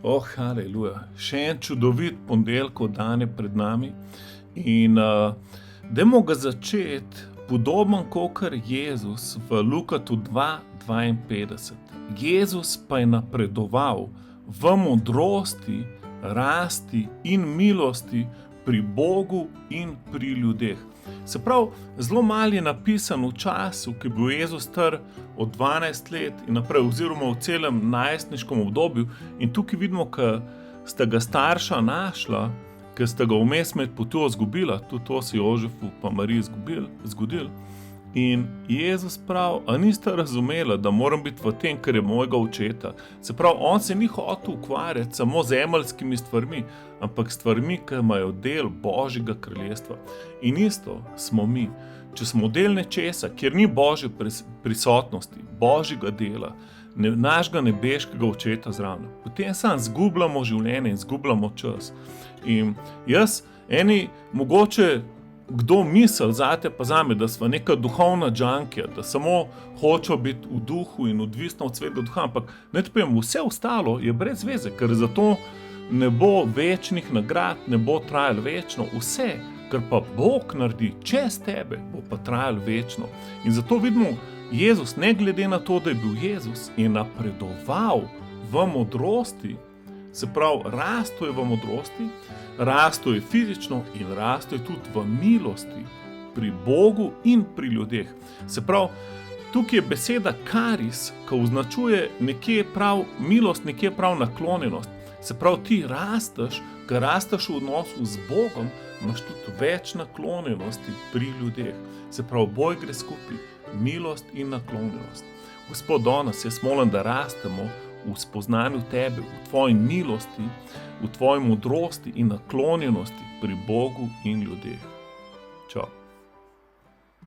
Haleluja. Še en čudovit ponedeljkov dan je pred nami in dajmo ga začeti podoben kakor Jezus v Lukatu 2:52. Jezus pa je napredoval v modrosti, rasti in milosti pri Bogu in pri ljudeh. Se pravi, zelo malo je napisan v času, ki je bil Jezus star od 12 let in naprej, oziroma v celem najstniškem obdobju. In tukaj vidimo, ko sta ga starša našla, ker sta ga vmes med potjo izgubila, tudi to se Jožefu pa Mariji zgodilo. In Jezus pravi, a niste razumela, da moram biti v tem, ker je mojega očeta. Se pravi, on se ni hotel ukvarjati samo z zemeljskimi stvarmi, ampak stvarmi, ki imajo del Božjega kraljestva. In isto smo mi. Če smo del nečesa, kjer ni Božje prisotnosti, Božjega dela, našega nebeškega očeta zraven, potem samo zgubljamo življenje in zgubljamo čas. In jaz, mogoče kdo misli zate pa zame, da sva neka duhovna džankija, da samo hočejo biti v duhu in odvisno od sveta duha, ampak ne povem, vse ostalo je brez veze, ker zato ne bo večnih nagrad, ne bo trajalo večno. Vse, kar pa Bog naredi čez tebe, bo pa trajalo večno. In zato vidimo, Jezus, ne glede na to, da je bil Jezus, je napredoval v modrosti. Se pravi, rasto je v modrosti, rasto je fizično in rasto je tudi v milosti pri Bogu in pri ljudeh. Se pravi, tukaj je beseda karis, ki označuje nekje prav milost, nekje prav naklonjenost. Se pravi, ti rasteš, ker rasteš v odnosu z Bogom, imaš tudi več naklonjenosti pri ljudeh. Se pravi, boj gre skupaj, milost in naklonjenost. Gospod, danes jaz molim, da rastemo v spoznanju tebe, v tvoji milosti, v tvoji modrosti in naklonjenosti pri Bogu in ljudeh. Čau.